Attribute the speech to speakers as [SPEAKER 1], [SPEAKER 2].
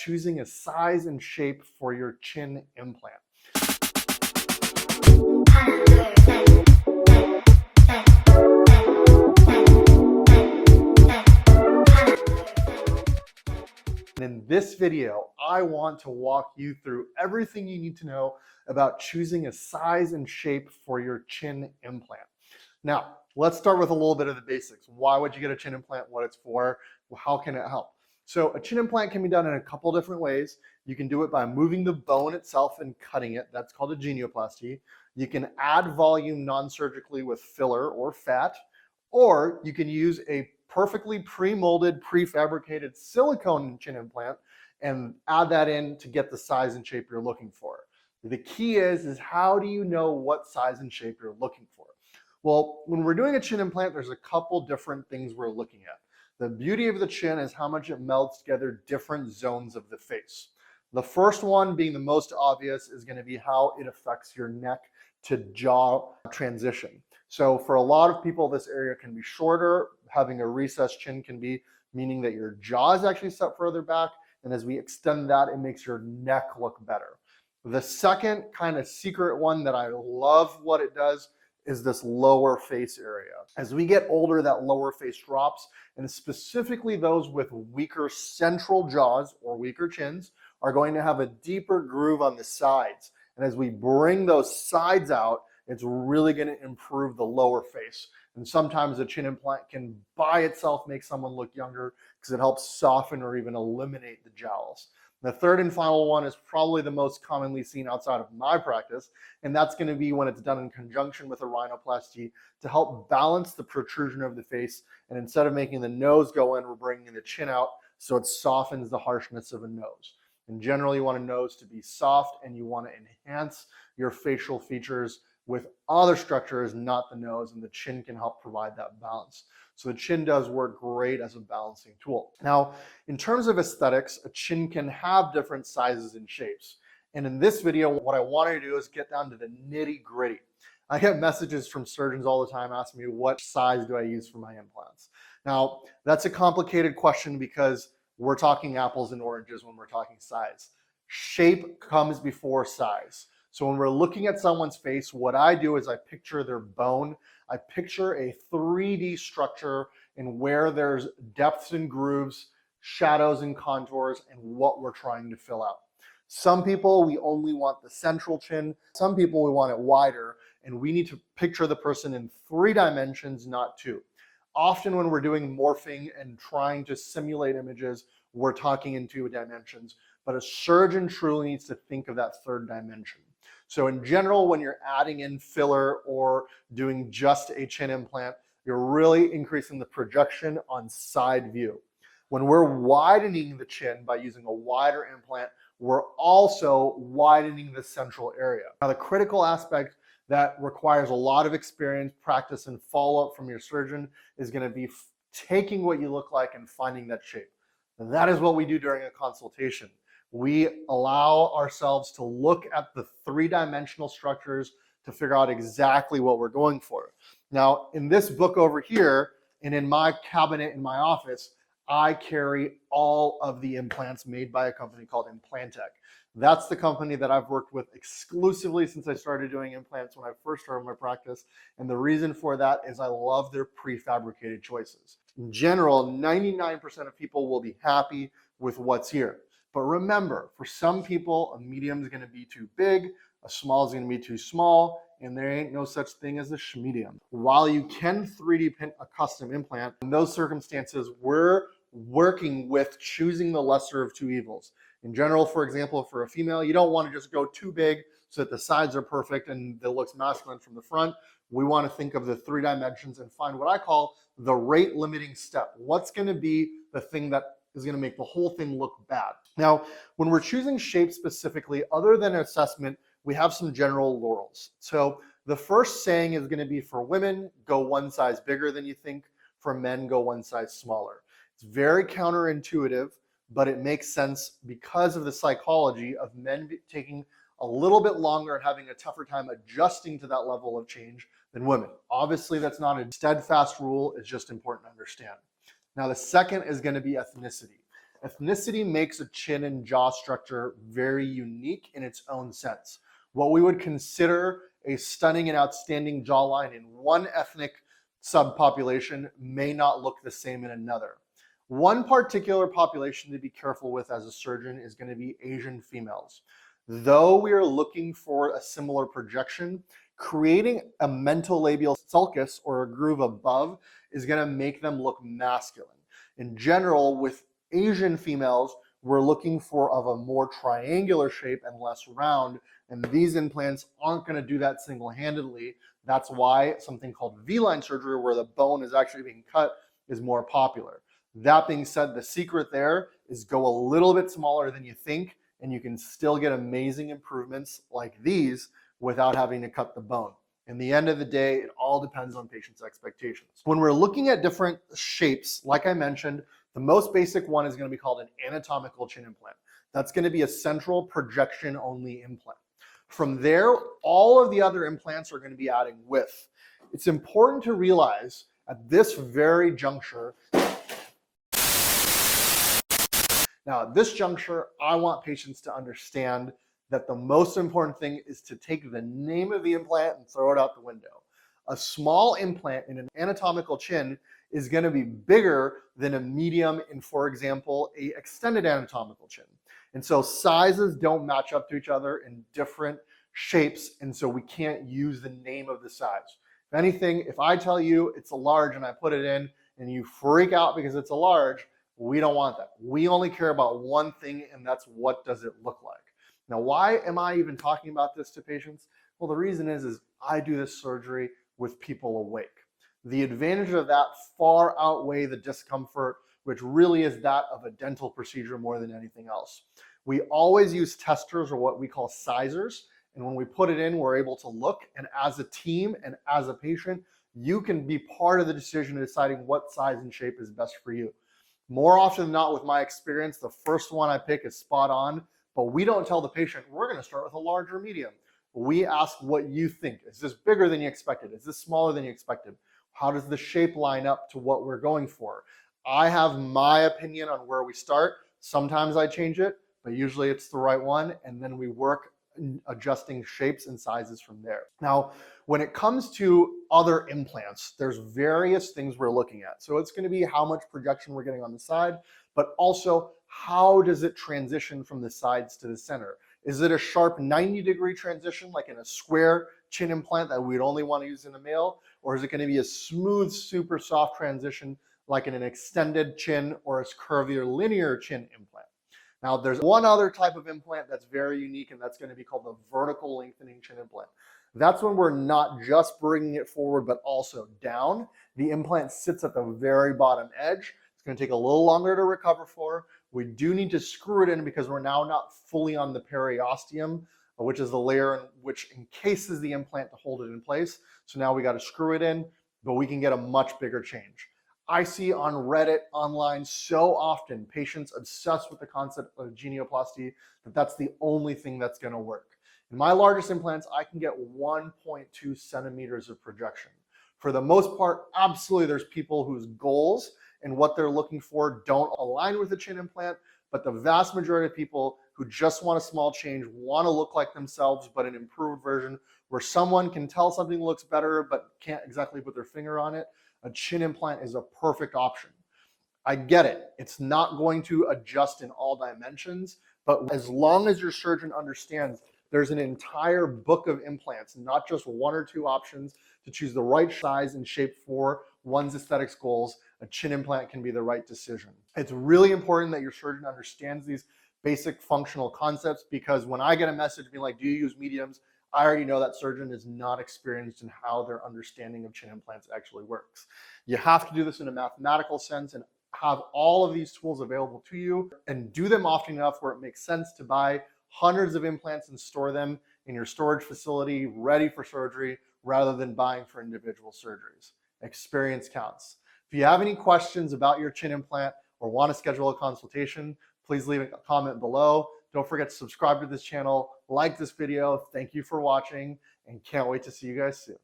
[SPEAKER 1] choosing a size and shape for your chin implant. In this video, I want to walk you through everything you need to know about choosing a size and shape for your chin implant. Now, let's start with a little bit of the basics. Why would you get a chin implant? What it's for? How can it help? So a chin implant can be done in a couple different ways. You can do it by moving the bone itself and cutting it. That's called a genioplasty. You can add volume non-surgically with filler or fat, or you can use a perfectly pre-molded, prefabricated silicone chin implant and add that in to get the size and shape you're looking for. The key is how do you know what size and shape you're looking for? Well, when we're doing a chin implant, there's a couple different things we're looking at. The beauty of the chin is how much it melds together different zones of the face. The first one, being the most obvious, is going to be how it affects your neck to jaw transition. So for a lot of people, this area can be shorter. Having a recessed chin can be meaning that your jaw is actually set further back. And as we extend that, it makes your neck look better. The second kind of secret one that I love what it does is this lower face area. As we get older, that lower face drops, and specifically those with weaker central jaws or weaker chins are going to have a deeper groove on the sides. And as we bring those sides out, it's really going to improve the lower face. And sometimes a chin implant can by itself make someone look younger because it helps soften or even eliminate the jowls. The third and final one is probably the most commonly seen outside of my practice, and that's going to be when it's done in conjunction with a rhinoplasty to help balance the protrusion of the face. And instead of making the nose go in, we're bringing the chin out so it softens the harshness of a nose. In general, you want a nose to be soft and you want to enhance your facial features with other structures, not the nose, and the chin can help provide that balance. So the chin does work great as a balancing tool. Now, in terms of aesthetics, a chin can have different sizes and shapes. And in this video, what I want to do is get down to the nitty-gritty. I get messages from surgeons all the time asking me, what size do I use for my implants? Now, that's a complicated question because we're talking apples and oranges when we're talking size. Shape comes before size. So when we're looking at someone's face, what I do is I picture their bone. I picture a 3D structure and where there's depths and grooves, shadows and contours, and what we're trying to fill out. Some people, we only want the central chin. Some people, we want it wider, and we need to picture the person in 3 dimensions, not 2. Often when we're doing morphing and trying to simulate images, we're talking in 2 dimensions, but a surgeon truly needs to think of that 3rd dimension. So in general, when you're adding in filler or doing just a chin implant, you're really increasing the projection on side view. When we're widening the chin by using a wider implant, we're also widening the central area. Now, the critical aspect that requires a lot of experience, practice, and follow-up from your surgeon is going to be taking what you look like and finding that shape. And that is what we do during a consultation. We allow ourselves to look at the 3-dimensional structures to figure out exactly what we're going for. Now, in this book over here, and in my cabinet in my office, I carry all of the implants made by a company called Implant. That's the company that I've worked with exclusively since I started doing implants when I first started my practice. And the reason for that is I love their prefabricated choices. In general, 99% of people will be happy with what's here. But remember, for some people, a medium is going to be too big, a small is going to be too small, and there ain't no such thing as a schmedium. While you can 3D print a custom implant, in those circumstances, we're working with choosing the lesser of 2 evils. In general, for example, for a female, you don't want to just go too big so that the sides are perfect and it looks masculine from the front. We want to think of the 3 dimensions and find what I call the rate limiting step. What's going to be the thing that is going to make the whole thing look bad? Now, when we're choosing shape specifically, other than assessment, we have some general rules. So the first saying is going to be for women, go 1 size bigger than you think. For men, go 1 size smaller. It's very counterintuitive, but it makes sense because of the psychology of men taking a little bit longer and having a tougher time adjusting to that level of change than women. Obviously, that's not a steadfast rule. It's just important to understand. Now, the second is going to be ethnicity. Ethnicity makes a chin and jaw structure very unique in its own sense. What we would consider a stunning and outstanding jawline in one ethnic subpopulation may not look the same in another. One particular population to be careful with as a surgeon is going to be Asian females. Though we are looking for a similar projection, creating a mental labial sulcus or a groove above is going to make them look masculine. In general, with Asian females, we're looking for of a more triangular shape and less round, and these implants aren't going to do that single-handedly. That's why something called V-line surgery, where the bone is actually being cut, is more popular. That being said, the secret there is go a little bit smaller than you think, and you can still get amazing improvements like these without having to cut the bone. In the end of the day, it all depends on patients' expectations. When we're looking at different shapes, like I mentioned, the most basic one is going to be called an anatomical chin implant. That's going to be a central projection only implant. From there, all of the other implants are going to be adding width. It's important to realize at this very juncture, I want patients to understand that the most important thing is to take the name of the implant and throw it out the window. A small implant in an anatomical chin is going to be bigger than a medium in, for example, an extended anatomical chin. And so sizes don't match up to each other in different shapes, and so we can't use the name of the size. If anything, if I tell you it's a large and I put it in and you freak out because it's a large, we don't want that. We only care about one thing, and that's what does it look like. Now, why am I even talking about this to patients? Well, the reason is I do this surgery with people awake. The advantage of that far outweigh the discomfort, which really is that of a dental procedure more than anything else. We always use testers, or what we call sizers, and when we put it in, we're able to look, and as a team and as a patient, you can be part of the decision of deciding what size and shape is best for you. More often than not, with my experience, the first one I pick is spot on, but we don't tell the patient, we're going to start with a large or medium. We ask what you think. Is this bigger than you expected? Is this smaller than you expected? How does the shape line up to what we're going for? I have my opinion on where we start. Sometimes I change it, but usually it's the right one, and then we work adjusting shapes and sizes from there. Now, when it comes to other implants, there's various things we're looking at. So it's going to be how much projection we're getting on the side, but also how does it transition from the sides to the center? Is it a sharp 90-degree transition like in a square chin implant that we'd only want to use in a male? Or is it going to be a smooth, super soft transition like in an extended chin or a curvier linear chin implant? Now, there's one other type of implant that's very unique, and that's going to be called the vertical lengthening chin implant. That's when we're not just bringing it forward, but also down. The implant sits at the very bottom edge. It's going to take a little longer to recover for. We do need to screw it in because we're now not fully on the periosteum, which is the layer in which encases the implant to hold it in place. So now we got to screw it in, but we can get a much bigger change. I see on Reddit online so often patients obsessed with the concept of genioplasty that that's the only thing that's going to work. In my largest implants, I can get 1.2 centimeters of projection. For the most part, absolutely, there's people whose goals and what they're looking for don't align with the chin implant, but the vast majority of people who just want a small change, want to look like themselves, but an improved version where someone can tell something looks better but can't exactly put their finger on it, a chin implant is a perfect option. I get it. It's not going to adjust in all dimensions, but as long as your surgeon understands there's an entire book of implants, not just one or two options to choose the right size and shape for one's aesthetics goals, a chin implant can be the right decision. It's really important that your surgeon understands these basic functional concepts, because when I get a message being like, do you use mediums? I already know that surgeon is not experienced in how their understanding of chin implants actually works. You have to do this in a mathematical sense and have all of these tools available to you, and do them often enough where it makes sense to buy hundreds of implants and store them in your storage facility ready for surgery rather than buying for individual surgeries. Experience counts. If you have any questions about your chin implant or want to schedule a consultation, please leave a comment below. Don't forget to subscribe to this channel, like this video. Thank you for watching, and can't wait to see you guys soon.